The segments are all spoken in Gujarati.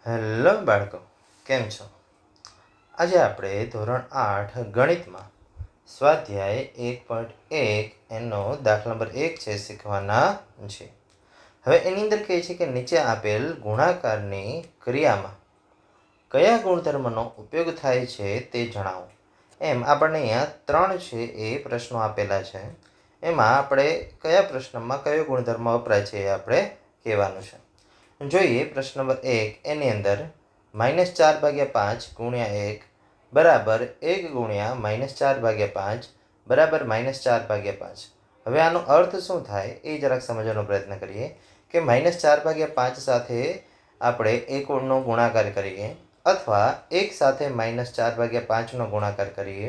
હેલો બાળકો, કેમ છો? આજે આપણે ધોરણ 8 ગણિતમાં સ્વાધ્યાય 1.1 એનો દાખલા નંબર 1 છે શીખવાના છે. હવે એની અંદર કહે છે કે નીચે આપેલ ગુણાકારની ક્રિયામાં કયા ગુણધર્મનો ઉપયોગ થાય છે તે જણાવો. એમ આપણને અહીંયા 3 છે એ પ્રશ્નો આપેલા છે. એમાં આપણે કયા પ્રશ્નમાં કયો ગુણધર્મ વપરાય છે એ આપણે કહેવાનું છે. જોઈએ પ્રશ્ન નંબર 1 એની અંદર -4/5 ગુણ્યા 1 બરાબર 1 ગુણ્યા -4/5 બરાબર -4/5. હવે આનો અર્થ શું થાય એ જરાક સમજવાનો પ્રયત્ન કરીએ કે -4/5 સાથે આપણે 1નો ગુણાકાર કરીએ અથવા 1 સાથે -4/5નો ગુણાકાર કરીએ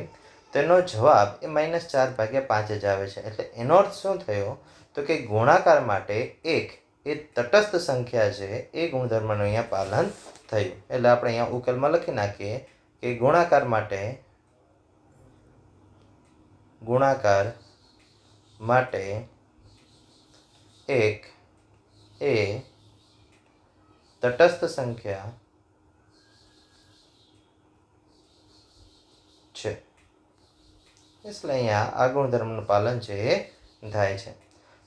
તેનો જવાબ એ -4/5 જ આવે છે. એટલે એનો અર્થ શું થયો તો કે ગુણાકાર માટે 1 એ તટસ્થ સંખ્યા છે એ ગુણધર્મનું અહીંયા પાલન થયું. એટલે આપણે અહીંયા ઉકેલમાં લખી નાખીએ કે ગુણાકાર માટે 1 એ તટસ્થ સંખ્યા છે. એટલે અહીંયા આ ગુણધર્મનું પાલન છે એ થાય છે.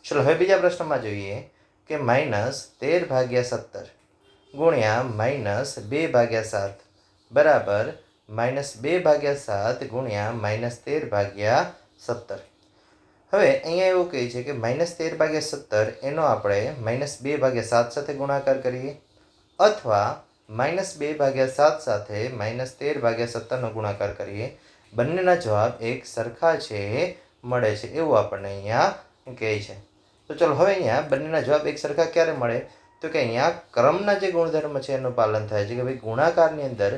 ચલો હવે બીજા પ્રશ્નમાં જોઈએ કે -13/17 ગુણ્યા -2/7 બરાબર -2/7 ગુણ્યા -13/17. હવે અહીંયા એવું કહે છે કે -13/17 એનો આપણે -2/7 સાથે ગુણાકાર કરીએ અથવા -2/7 સાથે -13/17નો ગુણાકાર કરીએ. બંનેના જવાબ એક સરખા છે મળે છે એવું આપણને અહીંયા કહે છે. તો ચલો હવે અહીંયા બંનેના જવાબ એક સરખા ક્યારે મળે તો કે અહીંયા ક્રમના જે ગુણધર્મ છે એનું પાલન થાય છે કે ભાઈ ગુણાકારની અંદર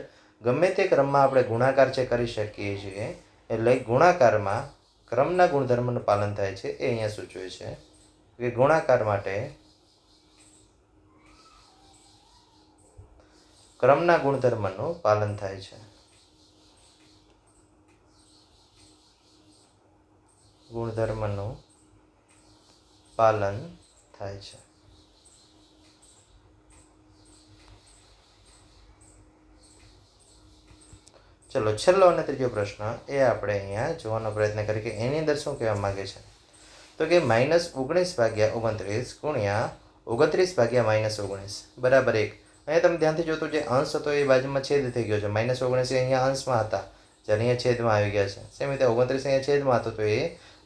ગમે તે ક્રમમાં આપણે ગુણાકાર છે કરી શકીએ છીએ. એટલે ગુણાકારમાં ક્રમના ગુણધર્મનું પાલન થાય છે એ અહીંયા સૂચવે છે કે ગુણાકાર માટે ક્રમના ગુણધર્મનું પાલન થાય છે. ગુણધર્મનું પાલન થાય છે. ચલો છેલ્લો અને ત્રીજો પ્રશ્ન એ આપણે અહીંયા જોવાનો પ્રયત્ન કરીએ કે એની અંદર શું કહેવા માંગે છે તો કે -19/29 ગુણ્યા 29/-19 બરાબર 1. અહીંયા તમે ધ્યાનથી જોતો જે અંશ હતો એ બાજુમાં છેદ થઈ ગયો છે. -19 અહીંયા અંશમાં હતા જ્યારે અહીંયા છેદમાં આવી ગયા છે. સેમ રીતે 29 અહીંયા છેદમાં હતો તો એ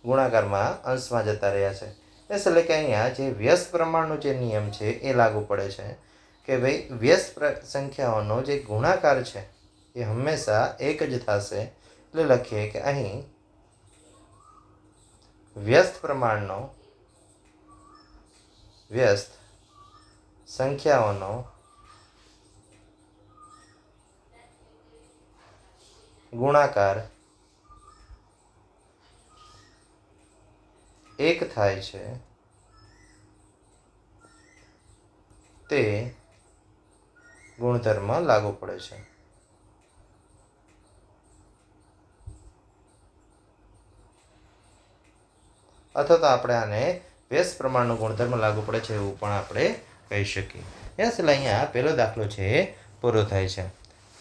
ગુણાકારમાં અંશમાં જતા રહ્યા છે. એટલે કે અહીંયા જે વ્યસ્ત પ્રમાણનો જે નિયમ છે એ લાગુ પડે છે કે ભાઈ વ્યસ્ત સંખ્યાઓનો જે ગુણાકાર છે એ હંમેશા એક જ થશે. એટલે લખીએ કે અહીં વ્યસ્ત પ્રમાણનો વ્યસ્ત સંખ્યાઓનો ગુણાકાર એક થાય છે તે ગુણધર્મ લાગુ પડે છે. અથવા તો આપણે આને વ્યસ્ત પ્રમાણનો ગુણધર્મ લાગુ પડે છે એવું પણ આપણે કહી શકીએ. એટલે અહીંયા પહેલો દાખલો છે એ પૂરો થાય છે.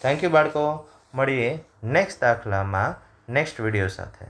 થેન્ક યુ બાળકો. મળીએ નેક્સ્ટ દાખલામાં નેક્સ્ટ વિડીયો સાથે.